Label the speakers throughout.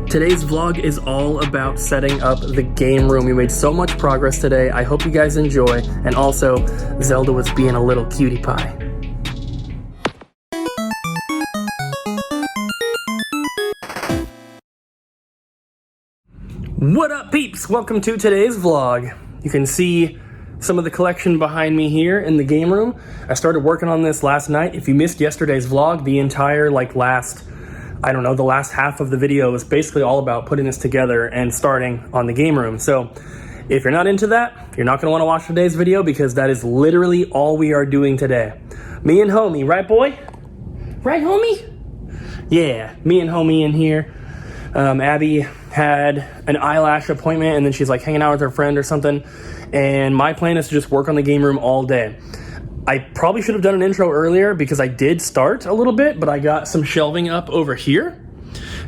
Speaker 1: Today's vlog is all about setting up the game room. We made so much progress today. I hope you guys enjoy. And also, Zelda was being a little cutie pie. What up, peeps? Welcome to today's vlog. You can see some of the collection behind me here in the game room. I started working on this last night. If you missed yesterday's vlog, the entire the last half of the video is basically all about putting this together and starting on the game room. So if you're not into that, you're not gonna wanna watch today's video because that is literally all we are doing today. Me and homie, right boy? Right homie? Yeah, me and homie in here. Abby had an eyelash appointment and then she's like hanging out with her friend or something. And my plan is to just work on the game room all day. I probably should have done an intro earlier because I did start a little bit, but I got some shelving up over here.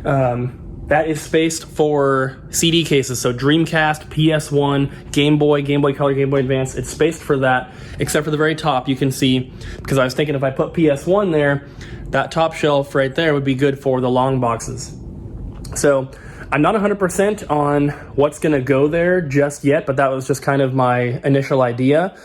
Speaker 1: That is spaced for CD cases, so Dreamcast, PS1, Game Boy Color, Game Boy Advance. It's spaced for that, except for the very top. You can see, because I was thinking if I put PS1 there, that top shelf right there would be good for the long boxes. So I'm not 100% on what's gonna go there just yet, but that was just kind of my initial idea.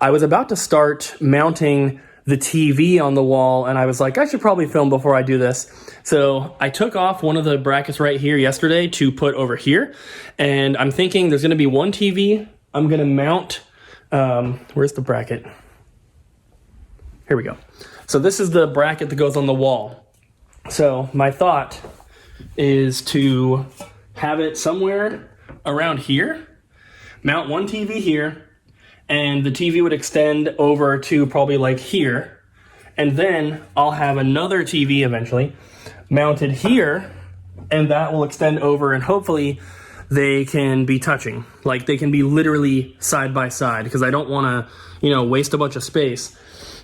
Speaker 1: I was about to start mounting the TV on the wall, and I was like, I should probably film before I do this. So I took off one of the brackets right here yesterday to put over here, and I'm thinking there's gonna be one TV. I'm gonna mount, where's the bracket? Here we go. So this is the bracket that goes on the wall. So my thought is to have it somewhere around here, mount one TV here, and the TV would extend over to probably like here, and then I'll have another TV eventually mounted here, and that will extend over, and hopefully they can be touching, like they can be literally side by side, because I don't want to, waste a bunch of space.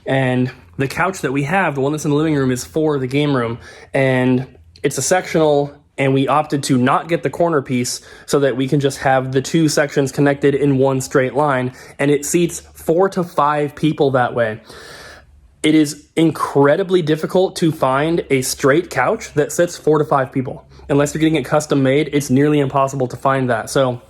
Speaker 1: And the couch that we have, the one that's in the living room, is for the game room, and it's a sectional, and we opted to not get the corner piece so that we can just have the two sections connected in one straight line, and it seats 4 to 5 people that way. It is incredibly difficult to find a straight couch that sits 4 to 5 people. Unless you're getting it custom made, it's nearly impossible to find that. So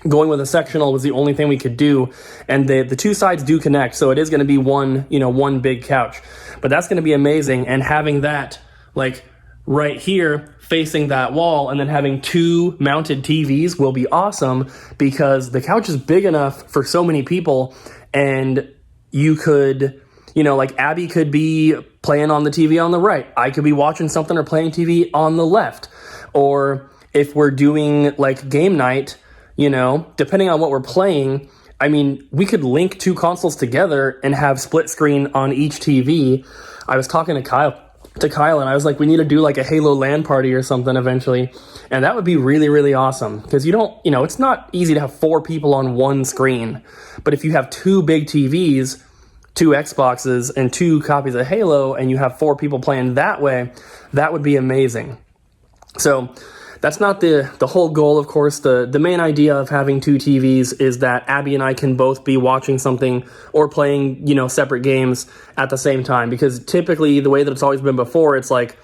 Speaker 1: going with a sectional was the only thing we could do, and the two sides do connect, so it is gonna be one big couch. But that's gonna be amazing, and having that like right here facing that wall and then having 2 mounted TVs will be awesome, because the couch is big enough for so many people, and you could, like Abby could be playing on the TV on the right. I could be watching something or playing TV on the left. Or if we're doing like game night, depending on what we're playing, I mean, we could link 2 consoles together and have split screen on each TV. I was talking to Kyle, and I was like, we need to do like a Halo LAN party or something eventually. And that would be really, really awesome, because it's not easy to have 4 people on one screen. But if you have 2 big TVs, 2 Xboxes, and 2 copies of Halo, and you have 4 people playing that way, that would be amazing. So that's not the whole goal, of course. The main idea of having 2 TVs is that Abby and I can both be watching something or playing, separate games at the same time. Because typically, the way that it's always been before, it's like,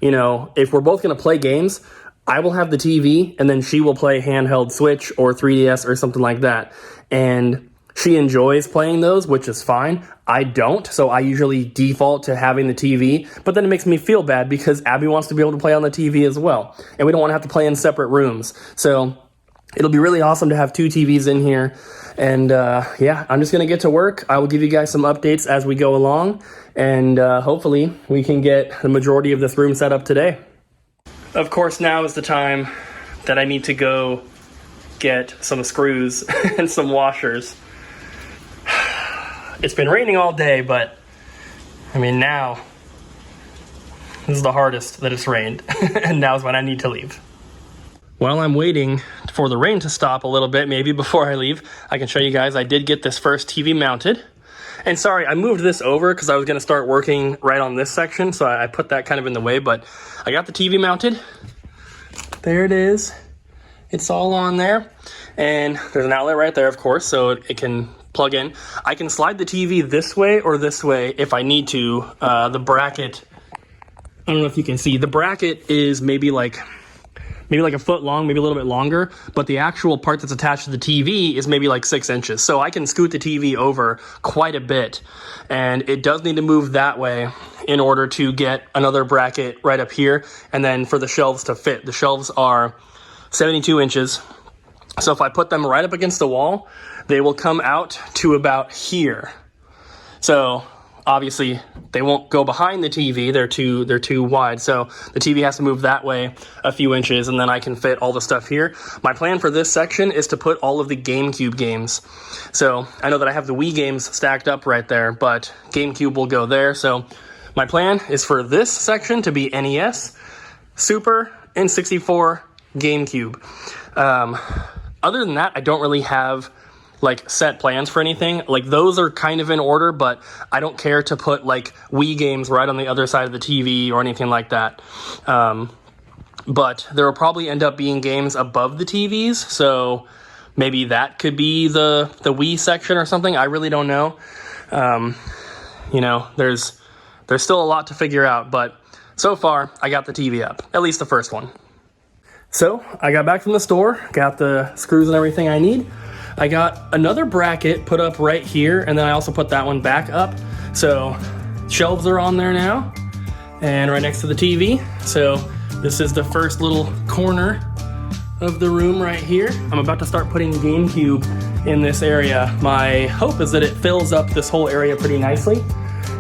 Speaker 1: if we're both going to play games, I will have the TV, and then she will play handheld Switch or 3DS or something like that. And she enjoys playing those, which is fine. I don't, so I usually default to having the TV, but then it makes me feel bad because Abby wants to be able to play on the TV as well, and we don't want to have to play in separate rooms. So it'll be really awesome to have 2 TVs in here, and I'm just going to get to work. I will give you guys some updates as we go along, and hopefully we can get the majority of this room set up today. Of course, now is the time that I need to go get some screws and some washers. It's been raining all day, but now this is the hardest that it's rained, and now's when I need to leave. While I'm waiting for the rain to stop a little bit, maybe before I leave, I can show you guys I did get this first TV mounted. And sorry, I moved this over because I was going to start working right on this section, so I put that kind of in the way, but I got the TV mounted. There it is. It's all on there, and there's an outlet right there, of course, so it can plug in. I can slide the TV this way or this way if I need to. The bracket, I don't know if you can see, the bracket is maybe like maybe like a foot long, maybe a little bit longer, but the actual part that's attached to the TV is maybe like 6 inches. So I can scoot the TV over quite a bit, and it does need to move that way in order to get another bracket right up here, and then for the shelves to fit. The shelves are 72 inches. So if I put them right up against the wall, they will come out to about here. So obviously they won't go behind the TV, they're too wide. So the TV has to move that way a few inches, and then I can fit all the stuff here. My plan for this section is to put all of the GameCube games. So I know that I have the Wii games stacked up right there, but GameCube will go there. So my plan is for this section to be NES, Super, N64, GameCube. Other than that, I don't really have like set plans for anything. Like those are kind of in order, but I don't care to put like Wii games right on the other side of the TV or anything like that. But there will probably end up being games above the TVs, so maybe that could be the Wii section or something. I really don't know. You know, there's still a lot to figure out, but so far I got the TV up, at least the first one. So I got back from the store, got the screws and everything I need. I got another bracket put up right here, and then I also put that one back up. So shelves are on there now, and right next to the TV. So this is the first little corner of the room right here. I'm about to start putting GameCube in this area. My hope is that it fills up this whole area pretty nicely.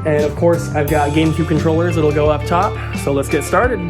Speaker 1: And of course, I've got GameCube controllers that'll go up top. So let's get started.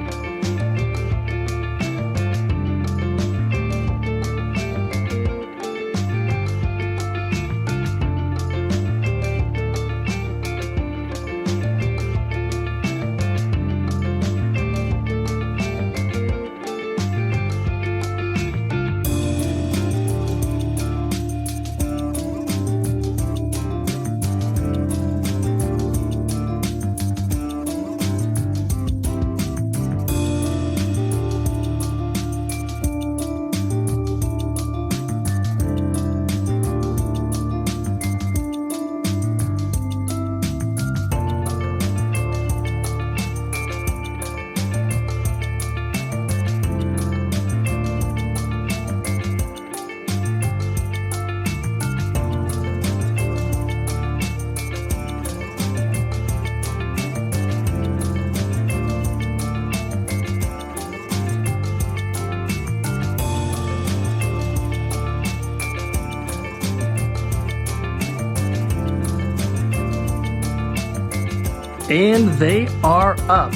Speaker 1: And they are up.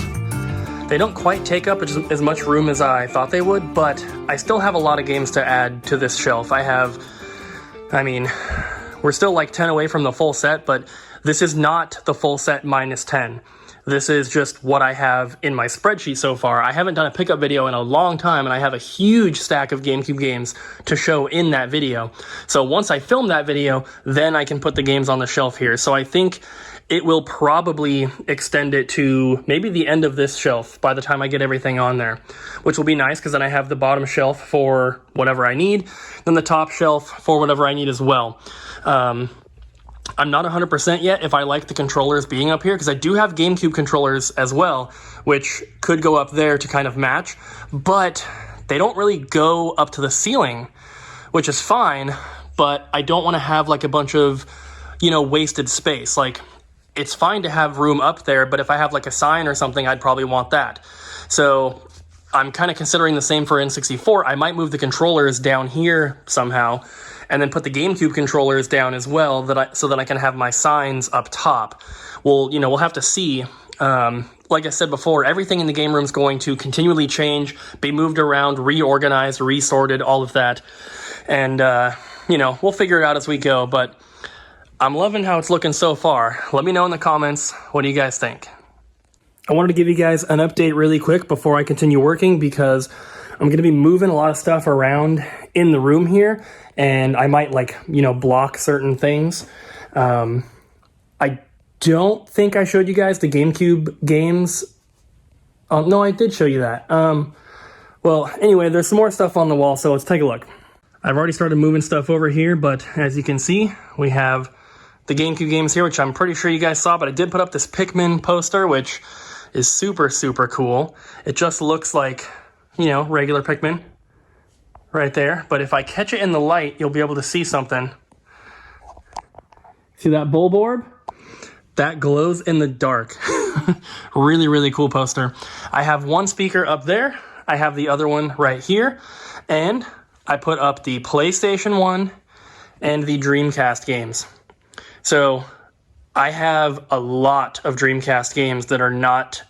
Speaker 1: They don't quite take up as much room as I thought they would, but I still have a lot of games to add to this shelf. I mean, we're still like 10 away from the full set, but this is not the full set minus 10. This is just what I have in my spreadsheet so far. I haven't done a pickup video in a long time, and I have a huge stack of GameCube games to show in that video. So once I film that video, then I can put the games on the shelf here. So I think it will probably extend it to maybe the end of this shelf by the time I get everything on there, which will be nice because then I have the bottom shelf for whatever I need, then the top shelf for whatever I need as well. I'm not 100% yet if I like the controllers being up here, because I do have GameCube controllers as well, which could go up there to kind of match, but they don't really go up to the ceiling, which is fine, but I don't want to have like a bunch of, you know, wasted space. Like, it's fine to have room up there, but if I have like a sign or something, I'd probably want that. So I'm kind of considering the same for N64. I might move the controllers down here somehow, and then put the GameCube controllers down as well, so that I can have my signs up top. Well, you know, we'll have to see. Like I said before, everything in the game room is going to continually change, be moved around, reorganized, resorted, all of that. And, you know, we'll figure it out as we go, but I'm loving how it's looking so far. Let me know in the comments, what do you guys think? I wanted to give you guys an update really quick before I continue working, because I'm going to be moving a lot of stuff around in the room here, and I might, like, you know, block certain things. I don't think I showed you guys the GameCube games. Oh, no, I did show you that. Well, anyway, there's some more stuff on the wall, so let's take a look. I've already started moving stuff over here, but as you can see, we have the GameCube games here, which I'm pretty sure you guys saw, but I did put up this Pikmin poster, which is super, super cool. It just looks like regular Pikmin right there. But if I catch it in the light, you'll be able to see something. See that bulb orb? That glows in the dark. Really, really cool poster. I have one speaker up there. I have the other one right here. And I put up the PlayStation 1 and the Dreamcast games. So I have a lot of Dreamcast games that are not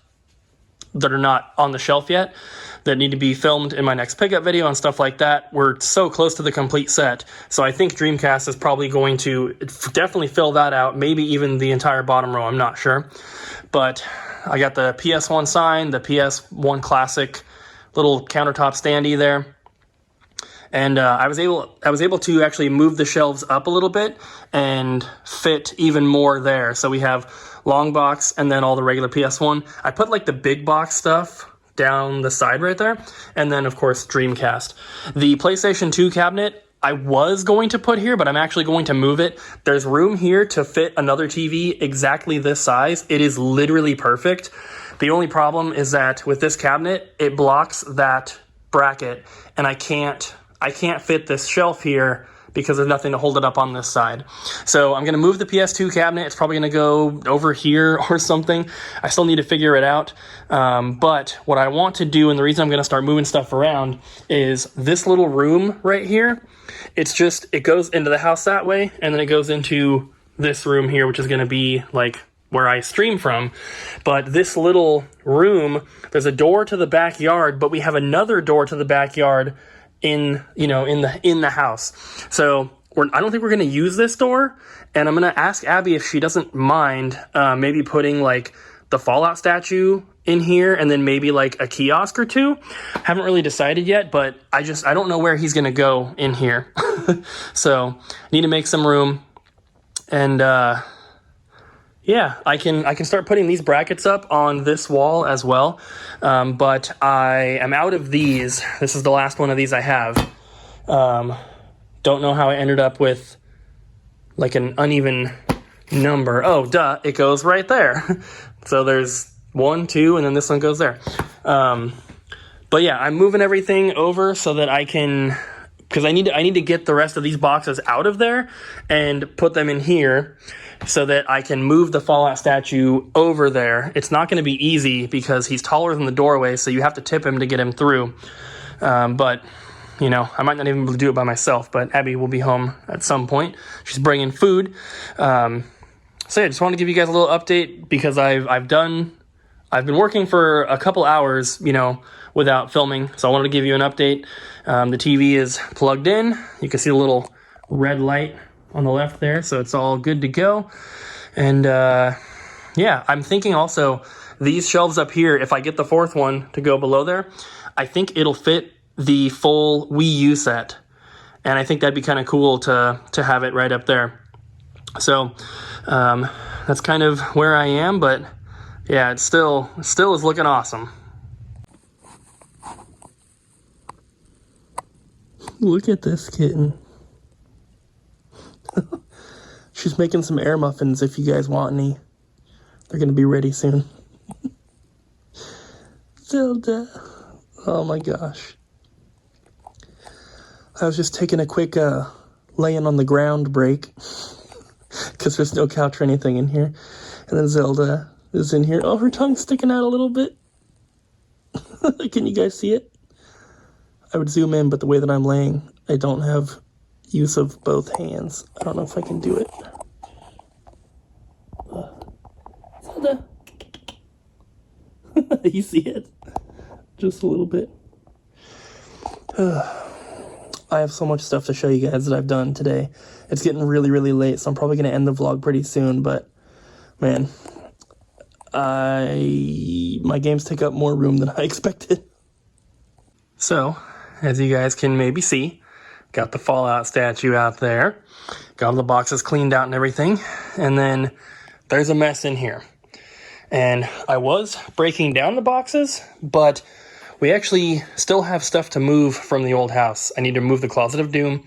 Speaker 1: on the shelf yet, that need to be filmed in my next pickup video and stuff like that. We're so close to the complete set. So I think Dreamcast is probably going to definitely fill that out, maybe even the entire bottom row, I'm not sure. But I got the PS1 sign, the PS1 Classic little countertop standee there. And I was able to actually move the shelves up a little bit and fit even more there. So we have long box and then all the regular PS1. I put like the big box stuff down the side right there. And then, of course, Dreamcast. The PlayStation 2 cabinet I was going to put here, but I'm actually going to move it. There's room here to fit another TV exactly this size. It is literally perfect. The only problem is that with this cabinet, it blocks that bracket, and I can't fit this shelf here because there's nothing to hold it up on this side. So I'm going to move the PS2 cabinet. It's probably going to go over here or something. I still need to figure it out. But what I want to do, and the reason I'm going to start moving stuff around, is this little room right here. It goes into the house that way, and then it goes into this room here, which is going to be like where I stream from. But this little room, there's a door to the backyard, but we have another door to the backyard in the house. So I don't think we're going to use this door, and I'm going to ask Abby if she doesn't mind maybe putting like the Fallout statue in here and then maybe like a kiosk or two. Haven't really decided yet, but I don't know where he's going to go in here. So need to make some room. And yeah, I can start putting these brackets up on this wall as well. But I am out of these. This is the last one of these I have. Don't know how I ended up with like an uneven number. Oh, duh, it goes right there. So there's 1, 2, and then this one goes there. But yeah, I'm moving everything over so that I can, because I need to get the rest of these boxes out of there and put them in here, so that I can move the Fallout statue over there. It's not going to be easy because he's taller than the doorway, so you have to tip him to get him through. But, I might not even be able to do it by myself, but Abby will be home at some point. She's bringing food. So yeah, just want to give you guys a little update because I've been working for a couple hours, without filming, so I wanted to give you an update. The TV is plugged in. You can see the little red light on the left there, so it's all good to go. And yeah, I'm thinking also these shelves up here, if I get the fourth one to go below there, I think it'll fit the full Wii U set, and I think that'd be kind of cool to have it right up there. So that's kind of where I am, but yeah, it still is looking awesome. Look at this kitten. She's making some air muffins if you guys want any. They're going to be ready soon. Zelda. Oh my gosh. I was just taking a quick laying on the ground break because there's no couch or anything in here. And then Zelda is in here. Oh, her tongue's sticking out a little bit. Can you guys see it? I would zoom in, but the way that I'm laying, I don't have use of both hands. I don't know if I can do it. Zelda. You see it? Just a little bit. I have so much stuff to show you guys that I've done today. It's getting really, really late, so I'm probably going to end the vlog pretty soon, but man, my games take up more room than I expected. So, as you guys can maybe see, got the Fallout statue out there, got all the boxes cleaned out and everything, and then there's a mess in here. And I was breaking down the boxes, but we actually still have stuff to move from the old house. I need to move the Closet of Doom,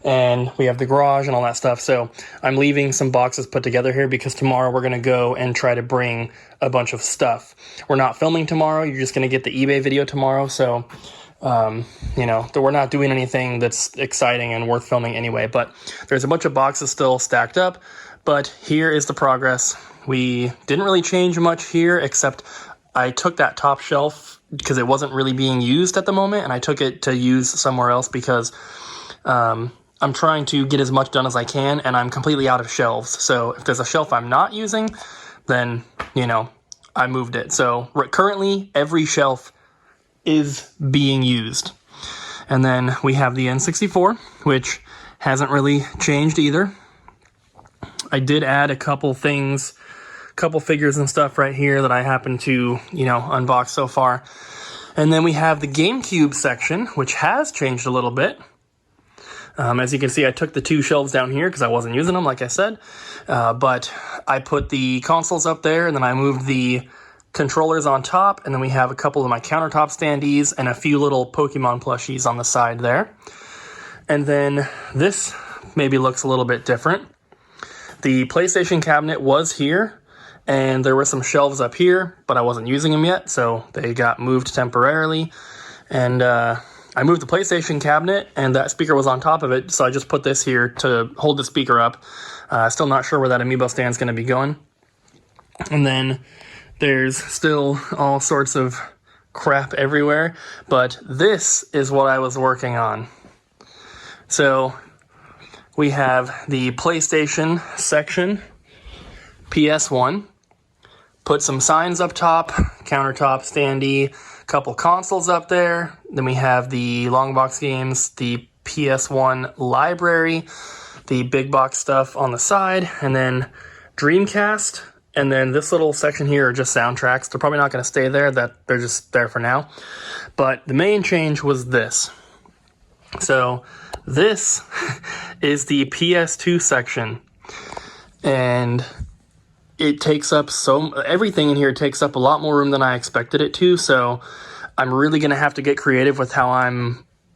Speaker 1: and we have the garage and all that stuff. So I'm leaving some boxes put together here because tomorrow we're going to go and try to bring a bunch of stuff. We're not filming tomorrow. You're just going to get the eBay video tomorrow. So, we're not doing anything that's exciting and worth filming anyway, but there's a bunch of boxes still stacked up. But here is the progress. We didn't really change much here, except I took that top shelf because it wasn't really being used at the moment, and I took it to use somewhere else because I'm trying to get as much done as I can, and I'm completely out of shelves. So if there's a shelf I'm not using, then, I moved it. So currently, every shelf is being used. And then we have the N64, which hasn't really changed either. I did add a couple things, couple figures and stuff right here that I happen to, unbox so far. And then we have the GameCube section, which has changed a little bit. As you can see, I took the two shelves down here because I wasn't using them, like I said. But I put the consoles up there, and then I moved the controllers on top, and then we have a couple of my countertop standees and a few little Pokemon plushies on the side there. And then this maybe looks a little bit different. The PlayStation cabinet was here, and there were some shelves up here, but I wasn't using them yet, so they got moved temporarily. And I moved the PlayStation cabinet, and that speaker was on top of it, so I just put this here to hold the speaker up. Still not sure where that amiibo stand's going to be going. And then there's still all sorts of crap everywhere, but this is what I was working on. So we have the PlayStation section, PS1, put some signs up top, countertop standee, couple consoles up there. Then we have the long box games, the PS1 library, the big box stuff on the side, and then Dreamcast. And then this little section here are just soundtracks. They're probably not going to stay there. That they're just there for now. But the main change was this. So this is the PS2 section, and it takes up everything in here takes up a lot more room than I expected it to. So I'm really going to have to get creative with how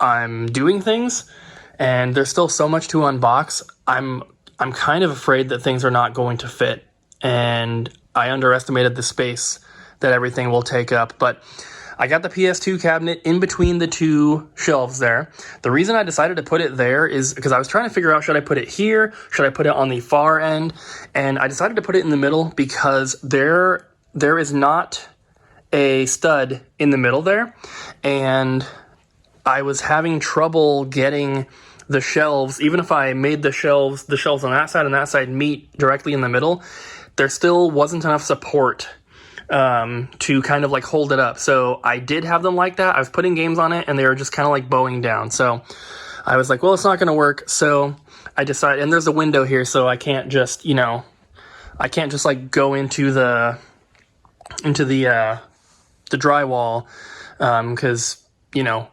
Speaker 1: I'm doing things. And there's still so much to unbox. I'm kind of afraid that things are not going to fit. And I underestimated the space that everything will take up. But I got the PS2 cabinet in between the two shelves there. The reason I decided to put it there is because I was trying to figure out, should I put it here? Should I put it on the far end? And I decided to put it in the middle because there is not a stud in the middle there. And I was having trouble getting the shelves, even if I made the shelves on that side and that side meet directly in the middle, there still wasn't enough support to kind of like hold it up. So I did have them like that. I was putting games on it and they were just kind of like bowing down. So I was like, well, it's not going to work. So I decided, and there's a window here, so I can't just, like go into the drywall, because,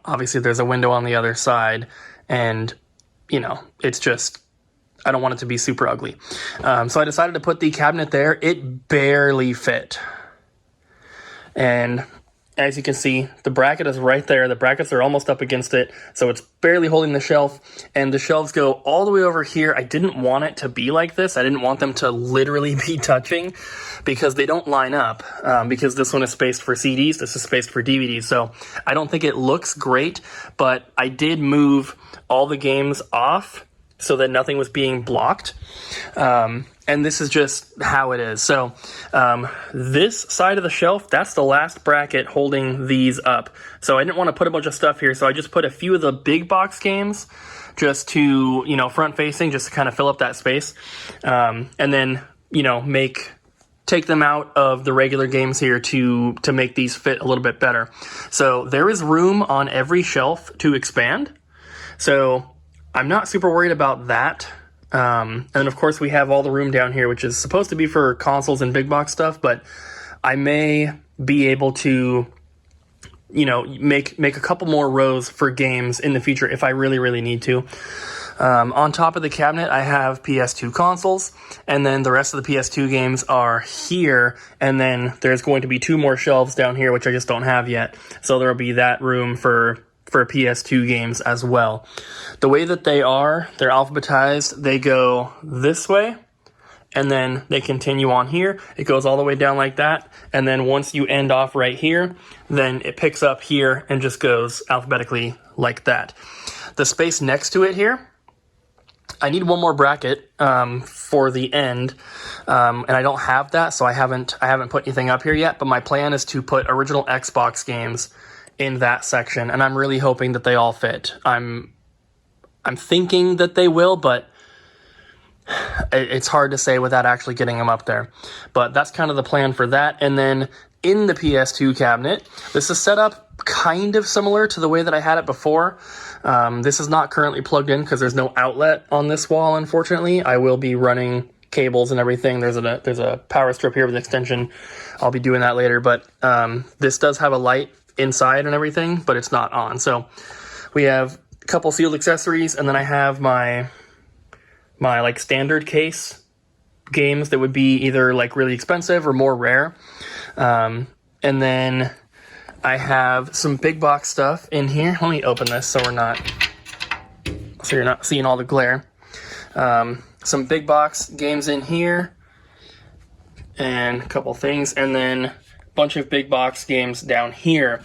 Speaker 1: obviously there's a window on the other side, and, it's just, I don't want it to be super ugly. So I decided to put the cabinet there. It barely fit. And as you can see, the bracket is right there. The brackets are almost up against it, so it's barely holding the shelf. And the shelves go all the way over here. I didn't want it to be like this. I didn't want them to literally be touching because they don't line up. Because this one is spaced for CDs, this is spaced for DVDs. So I don't think it looks great, but I did move all the games off so that nothing was being blocked. And this is just how it is. So this side of the shelf, that's the last bracket holding these up. So I didn't want to put a bunch of stuff here, so I just put a few of the big box games just to, front facing, just to kind of fill up that space. And then, take them out of the regular games here to make these fit a little bit better. So there is room on every shelf to expand. So I'm not super worried about that. And of course we have all the room down here, which is supposed to be for consoles and big box stuff, but I may be able to, make a couple more rows for games in the future if I really, really need to. On top of the cabinet, I have PS2 consoles, and then the rest of the PS2 games are here, and then there's going to be 2 more shelves down here, which I just don't have yet. So there'll be that room for for PS2 games as well. The way that they're alphabetized, they go this way, and then they continue on here. It goes all the way down like that, and then once you end off right here, then it picks up here and just goes alphabetically like that. The space next to it here, I need one more bracket for the end, and I don't have that, so I haven't put anything up here yet, but my plan is to put original Xbox games in that section, and I'm really hoping that they all fit. I'm thinking that they will, but it's hard to say without actually getting them up there. But that's kind of the plan for that. And then in the PS2 cabinet, this is set up kind of similar to the way that I had it before. This is not currently plugged in because there's no outlet on this wall, unfortunately. I will be running cables and everything. There's a power strip here with an extension. I'll be doing that later. But this does have a light inside and everything, but it's not on. So we have a couple sealed accessories, and then I have my like standard case games that would be either like really expensive or more rare. And then I have some big box stuff in here. Let me open this so you're not seeing all the glare. Some big box games in here and a couple things, and then a bunch of big box games down here.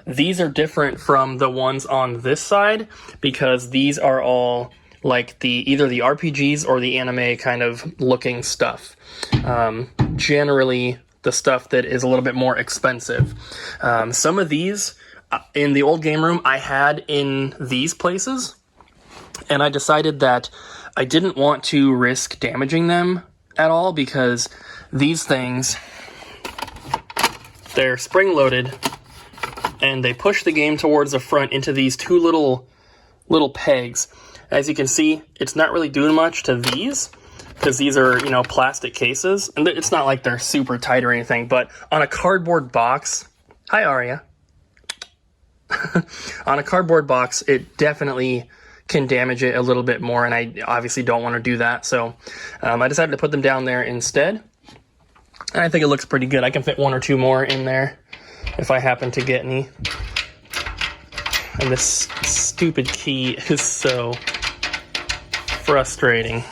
Speaker 1: These are different from the ones on this side because these are all like either the RPGs or the anime kind of looking stuff. Generally the stuff that is a little bit more expensive. Some of these in the old game room I had in these places, and I decided that I didn't want to risk damaging them at all because these things, they're spring loaded and they push the game towards the front into these two little pegs. As you can see, it's not really doing much to these because these are, plastic cases. And it's not like they're super tight or anything, but on a cardboard box, hi Aria. On a cardboard box, it definitely can damage it a little bit more, and I obviously don't want to do that. So I decided to put them down there instead. And I think it looks pretty good. I can fit one or two more in there if I happen to get any. And this stupid key is so frustrating.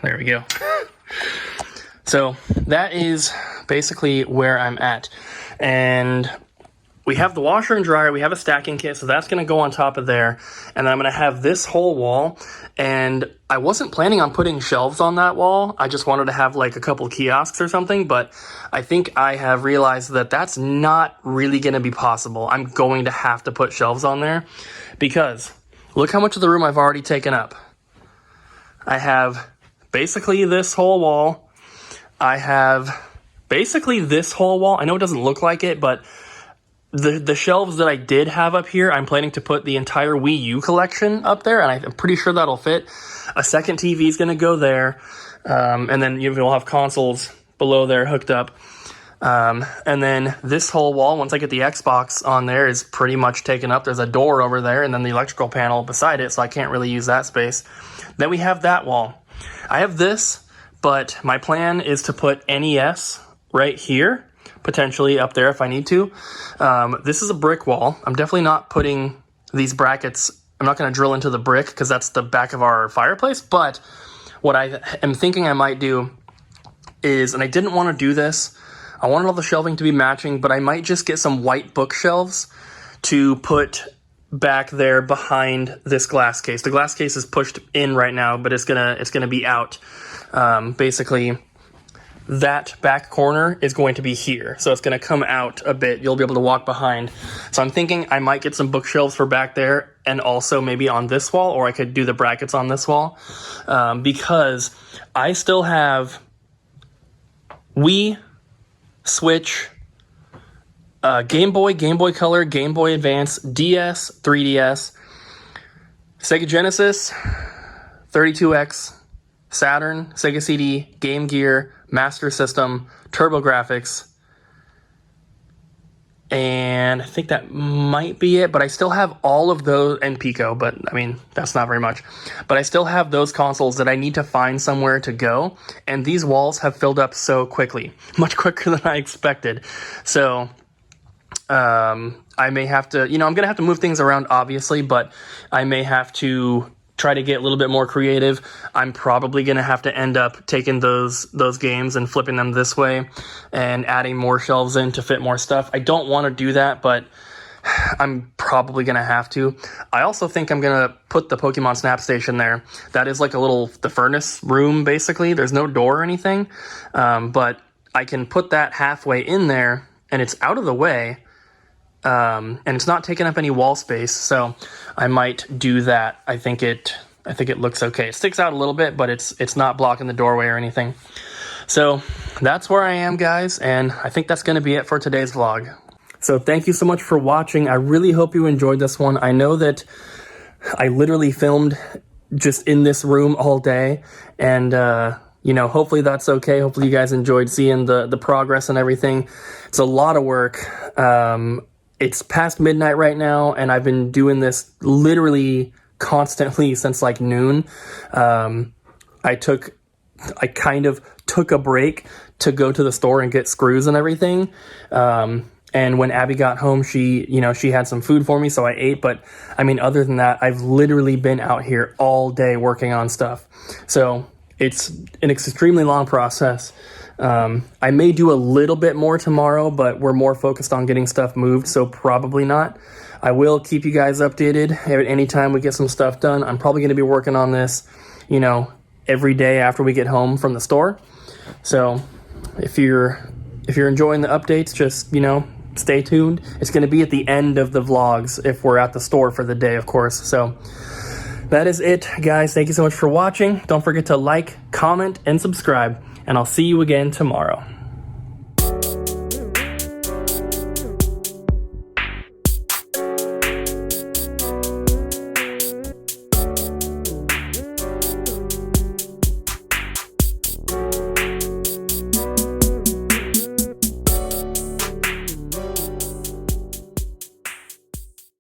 Speaker 1: There we go. So that is basically where I'm at. And we have the washer and dryer. We have a stacking kit, so that's going to go on top of there. And then I'm going to have this whole wall. And I wasn't planning on putting shelves on that wall. I just wanted to have like a couple kiosks or something. But I think I have realized that that's not really going to be possible. I'm going to have to put shelves on there because look how much of the room I've already taken up. I have basically this whole wall. I have basically this whole wall. I know it doesn't look like it, but the shelves that I did have up here, I'm planning to put the entire Wii U collection up there, and I'm pretty sure that'll fit. A second TV is going to go there, and then we'll have consoles below there hooked up. And then this whole wall, once I get the Xbox on there, is pretty much taken up. There's a door over there, and then the electrical panel beside it, so I can't really use that space. Then we have that wall. I have this, but my plan is to put NES right here, potentially up there if I need to. This is a brick wall. I'm definitely not putting these brackets. I'm not going to drill into the brick because that's the back of our fireplace. But what I am thinking I might do is, and I didn't want to do this, I wanted all the shelving to be matching, but I might just get some white bookshelves to put back there behind this glass case. The glass case is pushed in right now, but it's gonna be out. Basically, that back corner is going to be here, so it's going to come out a bit. You'll be able to walk behind. So I'm thinking I might get some bookshelves for back there, and also maybe on this wall, or I could do the brackets on this wall, because I still have Wii, Switch, Game Boy, Game Boy Color, Game Boy Advance, DS, 3DS, Sega Genesis, 32X, Saturn, Sega CD, Game Gear, Master System, TurboGrafx, and I think that might be it, but I still have all of those, and Pico, but I mean, that's not very much. But I still have those consoles that I need to find somewhere to go, and these walls have filled up so quickly, much quicker than I expected. So I may have to, I'm going to have to move things around, obviously, but I may have to try to get a little bit more creative. I'm probably going to have to end up taking those games and flipping them this way and adding more shelves in to fit more stuff. I don't want to do that, but I'm probably going to have to. I also think I'm going to put the Pokemon Snap Station there. That is like the furnace room, basically. There's no door or anything, but I can put that halfway in there, and it's out of the way, and it's not taking up any wall space, so I might do that. I think it looks okay. It sticks out a little bit, but it's not blocking the doorway or anything. So that's where I am, guys, and I think that's going to be it for today's vlog. So thank you so much for watching. I really hope you enjoyed this one. I know that I literally filmed just in this room all day, and hopefully that's okay. Hopefully you guys enjoyed seeing the progress and everything. It's a lot of work. It's past midnight right now, and I've been doing this literally constantly since like noon. I kind of took a break to go to the store and get screws and everything. And when Abby got home, she had some food for me, so I ate. But I mean, other than that, I've literally been out here all day working on stuff. So it's an extremely long process. I may do a little bit more tomorrow, but we're more focused on getting stuff moved, so probably not. I will keep you guys updated at any time we get some stuff done. I'm probably going to be working on this, every day after we get home from the store. So if you're enjoying the updates, just, stay tuned. It's going to be at the end of the vlogs if we're at the store for the day, of course. So that is it, guys. Thank you so much for watching. Don't forget to like, comment, and subscribe, and I'll see you again tomorrow.